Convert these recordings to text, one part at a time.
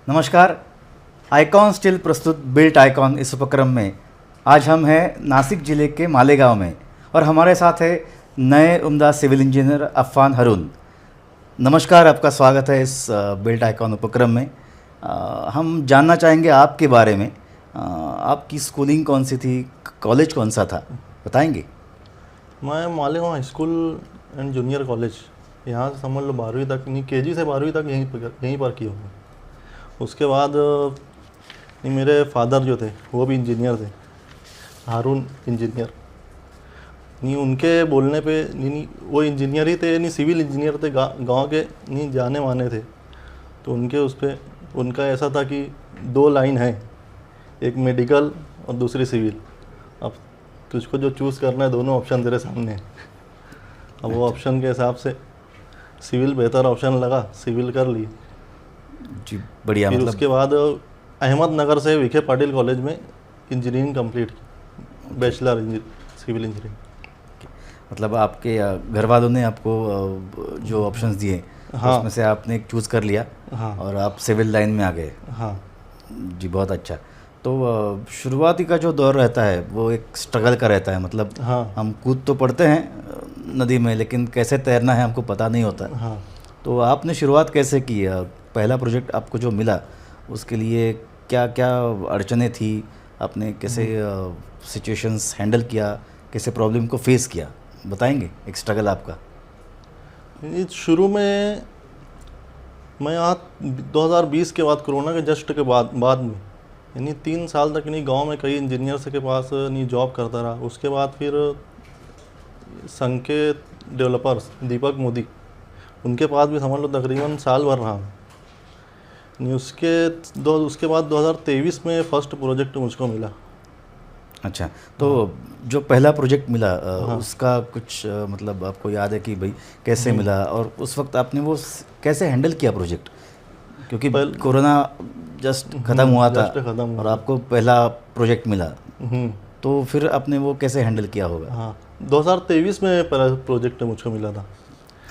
नमस्कार। Icon steel प्रस्तुत built icon इस उपक्रम में आज हम हैं नासिक ज़िले के मालेगांव में और हमारे साथ है नए उम्दा सिविल इंजीनियर अफ़ान हारून। नमस्कार, आपका स्वागत है इस बिल्ट आइकॉन उपक्रम में। हम जानना चाहेंगे आपके बारे में। आपकी स्कूलिंग कौन सी थी, कॉलेज कौन सा था, बताएंगे? मैं Malegaon high school and junior college, यहाँ से समझ लो 12वीं तक, नहीं केजी से 12वीं तक यहीं पर किया हूँ। उसके बाद मेरे फादर जो थे वो भी इंजीनियर थे, हारून इंजीनियर। नहीं उनके बोलने पे नहीं वो इंजीनियर ही थे, नहीं सिविल इंजीनियर थे, गांव के नहीं जाने माने थे। तो उनके उस पर उनका ऐसा था कि 2 लाइन है, एक मेडिकल और दूसरी सिविल। अब तुझको जो चूज़ करना है, दोनों ऑप्शन तेरे सामने है। अब वो ऑप्शन के हिसाब से सिविल बेहतर ऑप्शन लगा, सिविल कर ली जी, बढ़िया। फिर मतलब उसके बाद अहमदनगर से विखे पाटिल कॉलेज में इंजीनियरिंग कंप्लीट की, बैचलर सिविल इंजीनियरिंग। मतलब आपके घर वालों ने आपको जो ऑप्शंस दिए, हाँ, उसमें से आपने एक चूज़ कर लिया। हाँ, और आप सिविल लाइन में आ गए। हाँ, जी, बहुत अच्छा। तो शुरुआती का जो दौर रहता है वो एक स्ट्रगल का रहता है। मतलब हाँ, हम कूद तो पड़ते हैं नदी में, लेकिन कैसे तैरना है हमको पता नहीं होता। हाँ। तो आपने शुरुआत कैसे की? पहला प्रोजेक्ट आपको जो मिला उसके लिए क्या क्या अड़चने थी? आपने कैसे सिचुएशंस हैंडल किया, कैसे प्रॉब्लम को फेस किया, बताएंगे एक स्ट्रगल आपका? शुरू में मैं यहाँ 2020 के बाद, कोरोना के जस्ट के बाद में यानी 3 साल तक नहीं गांव में कई इंजीनियर्स के पास नहीं जॉब करता रहा। उसके बाद फिर संघ के डेवलपर्स दीपक मोदी, उनके पास भी समझ लो तकरीबन साल भर रहा नहीं। उसके बाद 2023 में फर्स्ट प्रोजेक्ट मुझको मिला। अच्छा, तो जो पहला प्रोजेक्ट मिला हाँ। उसका कुछ मतलब आपको याद है कि भाई कैसे मिला, और उस वक्त आपने वो कैसे हैंडल किया प्रोजेक्ट? क्योंकि कोरोना जस्ट ख़त्म हुआ था और आपको पहला प्रोजेक्ट मिला, तो फिर आपने वो कैसे हैंडल किया होगा? हाँ, 2023 में प्रोजेक्ट मुझको मिला था।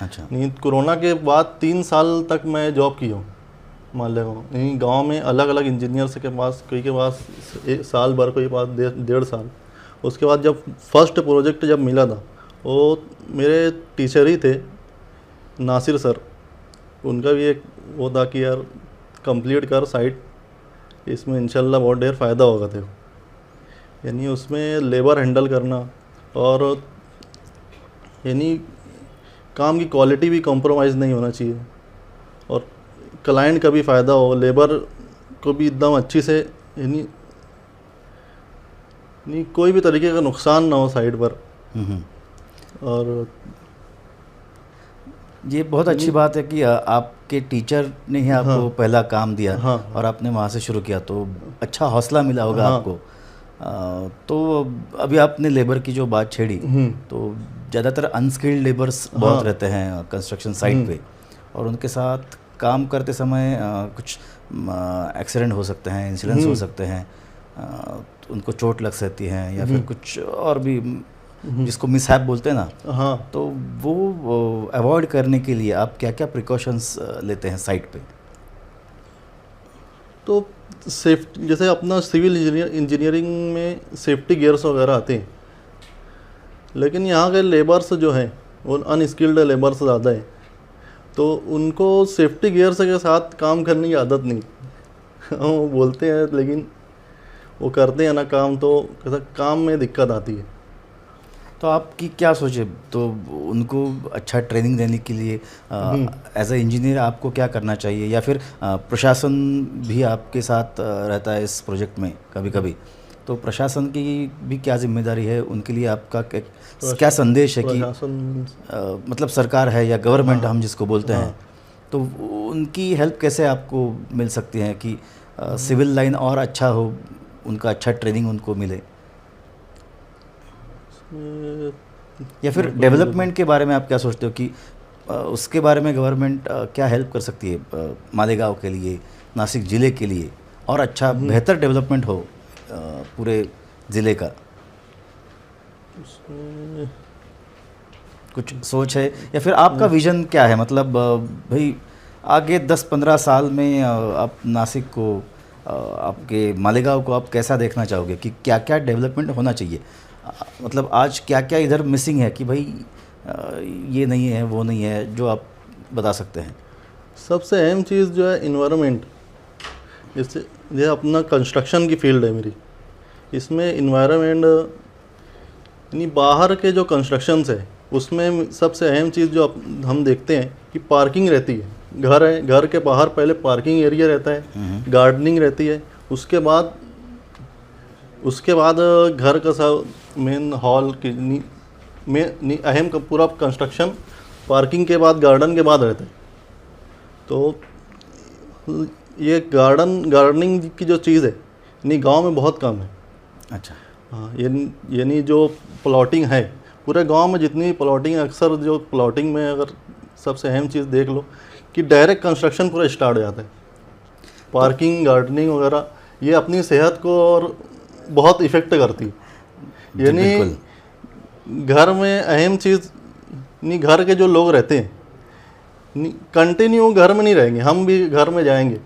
अच्छा। नहीं, कोरोना के बाद 3 साल तक मैं जॉब की हूँ मालेगांव। नहीं, गांव में अलग अलग इंजीनियर्स के पास, कोई के पास साल भर, कोई के पास 1.5 साल। उसके बाद जब फर्स्ट प्रोजेक्ट जब मिला था, वो मेरे टीचर ही थे, नासिर सर। उनका भी एक वो था कि यार कंप्लीट कर साइट, इसमें इंशाल्लाह बहुत ढेर फ़ायदा होगा तेरे को। यानी उसमें लेबर हैंडल करना और यानी काम की क्वालिटी भी कॉम्प्रोमाइज़ नहीं होना चाहिए, और क्लाइंट का भी फ़ायदा हो, लेबर को भी एकदम अच्छी से, यानी नहीं कोई भी तरीके का नुकसान ना हो साइड पर। और ये बहुत अच्छी बात है कि आपके टीचर ने ही आपको हाँ, पहला काम दिया। हाँ, और आपने वहाँ से शुरू किया, तो अच्छा हौसला मिला होगा हाँ, आपको। तो अभी आपने लेबर की जो बात छेड़ी, तो ज़्यादातर अनस्किल्ड लेबर्स बहुत रहते हैं कंस्ट्रक्शन साइट पे, और उनके साथ काम करते समय कुछ एक्सीडेंट हो सकते हैं, इंसिडेंट्स हो सकते हैं, उनको चोट लग सकती है या फिर कुछ और भी जिसको मिसहैप बोलते हैं ना। हाँ। तो वो अवॉइड करने के लिए आप क्या क्या प्रिकॉशंस लेते हैं साइट पे? तो सेफ्टी, जैसे अपना सिविल इंजीनियरिंग में सेफ्टी गियर्स वगैरह आते हैं, लेकिन यहाँ के लेबर्स जो हैं वो अनस्किल्ड लेबर्स ज़्यादा हैं, तो उनको सेफ्टी गियर्स के साथ काम करने की आदत नहीं। वो बोलते हैं लेकिन वो करते हैं ना काम, तो कैसा काम में दिक्कत आती है। तो आपकी क्या सोचे, तो उनको अच्छा ट्रेनिंग देने के लिए एज ए इंजीनियर आपको क्या करना चाहिए, या फिर प्रशासन भी आपके साथ रहता है इस प्रोजेक्ट में कभी कभी, तो प्रशासन की भी क्या जिम्मेदारी है? उनके लिए आपका क्या संदेश है कि मतलब सरकार है या गवर्नमेंट हम जिसको बोलते हैं, तो उनकी हेल्प कैसे आपको मिल सकती है कि सिविल लाइन और अच्छा हो, उनका अच्छा ट्रेनिंग उनको मिले? या फिर डेवलपमेंट के बारे में आप क्या सोचते हो कि उसके बारे में गवर्नमेंट क्या हेल्प कर सकती है मालेगांव के लिए, नासिक ज़िले के लिए, और अच्छा बेहतर डेवलपमेंट हो पूरे ज़िले का? कुछ सोच है या फिर आपका विज़न क्या है? मतलब भाई आगे 10-15 साल में आप नासिक को आपके मालेगांव को आप कैसा देखना चाहोगे कि क्या क्या डेवलपमेंट होना चाहिए? मतलब आज क्या क्या इधर मिसिंग है कि भाई ये नहीं है वो नहीं है, जो आप बता सकते हैं? सबसे अहम चीज़ जो है इन्वायरमेंट। जैसे ये अपना कंस्ट्रक्शन की फील्ड है मेरी, इसमें इन्वायरमेंट यानी बाहर के जो कंस्ट्रक्शंस है उसमें सबसे अहम चीज़ जो हम देखते हैं कि पार्किंग रहती है। घर है, घर के बाहर पहले पार्किंग एरिया रहता है, गार्डनिंग रहती है, उसके बाद घर का सब मेन हॉल की में अहम का पूरा कंस्ट्रक्शन पार्किंग के बाद गार्डन के बाद रहता है। तो ये गार्डनिंग की जो चीज़ है यानी गांव में बहुत कम है। अच्छा। हाँ, यानी जो प्लॉटिंग है पूरे गांव में, जितनी भी प्लॉटिंग है, अक्सर जो प्लॉटिंग में अगर सबसे अहम चीज़ देख लो कि डायरेक्ट कंस्ट्रक्शन पूरा स्टार्ट हो जाता है। पार्किंग, गार्डनिंग वगैरह ये अपनी सेहत को और बहुत इफ़ेक्ट करती है। यानी घर में अहम चीज़ नहीं, घर के जो लोग रहते हैं कंटिन्यू घर में नहीं रहेंगे। हम भी घर में जाएंगे,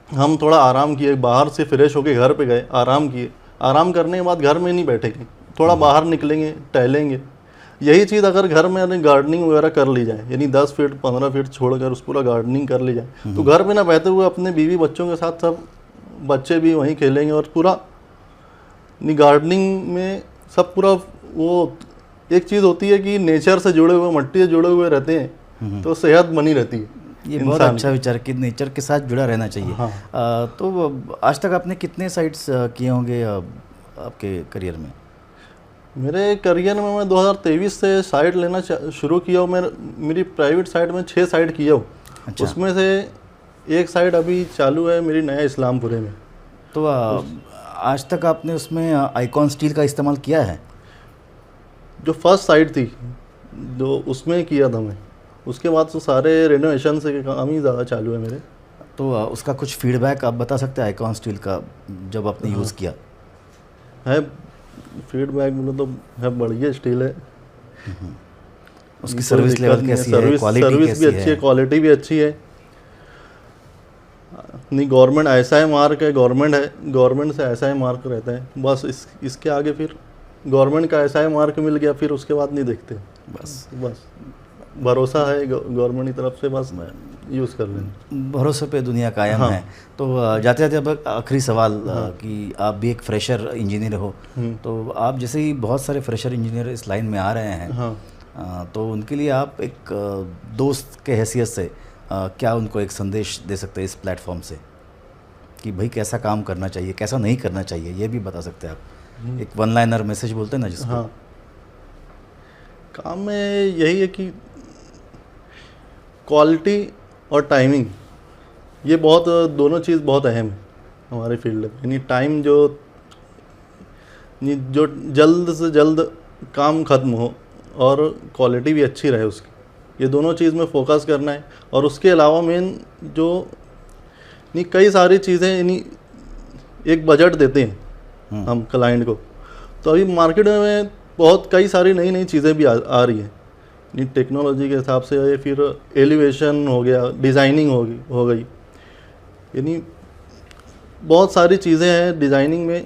हम थोड़ा आराम किए, बाहर से फ्रेश होके घर पे गए, आराम किए, आराम करने के बाद घर में नहीं बैठेंगे, थोड़ा बाहर निकलेंगे, टहलेंगे। यही चीज़ अगर घर में गार्डनिंग वगैरह कर ली जाए, यानी 10 फीट 15 फीट छोड़कर उस पूरा गार्डनिंग कर ली जाए, तो घर में ना बहते हुए अपने बीवी बच्चों के साथ सब बच्चे भी वहीं खेलेंगे और पूरा गार्डनिंग में सब पूरा वो एक चीज़ होती है कि नेचर से जुड़े हुए, मट्टी से जुड़े हुए रहते हैं तो सेहत बनी रहती है। ये बहुत अच्छा विचार कि नेचर के साथ जुड़ा रहना चाहिए। हाँ। तो आज तक आपने कितने साइट्स किए होंगे आपके करियर में? मेरे करियर में मैं 2023 से साइट लेना शुरू किया हूँ। मेरी प्राइवेट साइट में 6 साइट किया हूँ। अच्छा। उसमें से एक साइट अभी चालू है मेरी नया इस्लामपुरे में। तो आज तक आपने उसमें आइकॉन स्टील का इस्तेमाल किया है? जो फर्स्ट साइट थी जो उसमें किया था मैं, उसके बाद तो सारे रेनोवेशन से काम ही ज़्यादा चालू है मेरे। तो उसका कुछ फीडबैक आप बता सकते हैं आइकॉन स्टील का जब आपने यूज़ किया? है फीडबैक बोलो तो है, बढ़िया स्टील है। उसकी सर्विस लेवल कैसी है? क्वालिटी सर्विस भी अच्छी है, क्वालिटी भी अच्छी है। नहीं, गवर्नमेंट ISI मार्क है, गवर्नमेंट से ISI मार्क रहता है। बस इसके आगे फिर गवर्नमेंट का ISI मार्क मिल गया, फिर उसके बाद नहीं देखते। बस भरोसा है गवर्नमेंट की तरफ से, बस यूज़ कर लें। भरोसे पे दुनिया कायम है। तो जाते जाते अब आखिरी सवाल कि आप भी एक फ्रेशर इंजीनियर हो, तो आप जैसे ही बहुत सारे फ्रेशर इंजीनियर इस लाइन में आ रहे हैं, तो उनके लिए आप एक दोस्त के हैसियत से क्या उनको एक संदेश दे सकते हैं इस प्लेटफॉर्म से कि भाई कैसा काम करना चाहिए, कैसा नहीं करना चाहिए, ये भी बता सकते हैं आप? एक वन लाइनर मैसेज बोलते हैं ना जिसको। हाँ, काम में यही है कि क्वालिटी और टाइमिंग, ये दोनों चीज़ बहुत अहम है हमारे फील्ड में। यानी टाइम जो जल्द से जल्द काम ख़त्म हो और क्वालिटी भी अच्छी रहे उसकी, ये दोनों चीज़ में फोकस करना है। और उसके अलावा मेन जो कई सारी चीज़ें, यानी एक बजट देते हैं हम क्लाइंट को, तो अभी मार्केट में कई सारी नई चीज़ें भी आ रही हैं टेक्नोलॉजी के हिसाब से। या फिर एलिवेशन हो गया, डिज़ाइनिंग हो गई, यानी बहुत सारी चीज़ें हैं डिज़ाइनिंग में।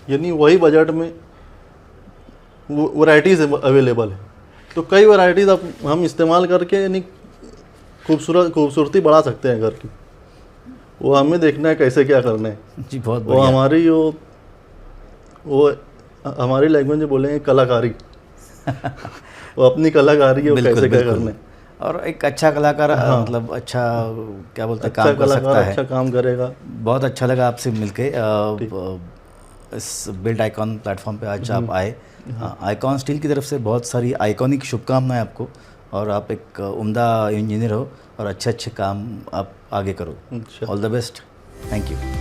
यानी वही बजट में वैराइटीज़ अवेलेबल है, तो कई वैराइटीज़ अब हम इस्तेमाल करके यानी खूबसूरती बढ़ा सकते हैं घर की। वो हमें देखना है कैसे क्या करना है जी। बहुत वो हमारी वो हमारी लैंग्वेज में बोलेंगे कलाकारी। वो अपनी कलाकारी है, वो कैसे क्या करना है। और एक अच्छा कलाकार मतलब अच्छा क्या बोलते हैं, काम कर सकता है, अच्छा काम करेगा। बहुत अच्छा लगा आपसे मिलके। इस बिल्ड आइकॉन प्लेटफॉर्म पे आज आप आए। आइकॉन स्टील की तरफ से बहुत सारी आइकॉनिक शुभकामनाएं आपको, और आप एक उम्दा इंजीनियर हो और अच्छे काम आप आगे करो। All the best. Thank you.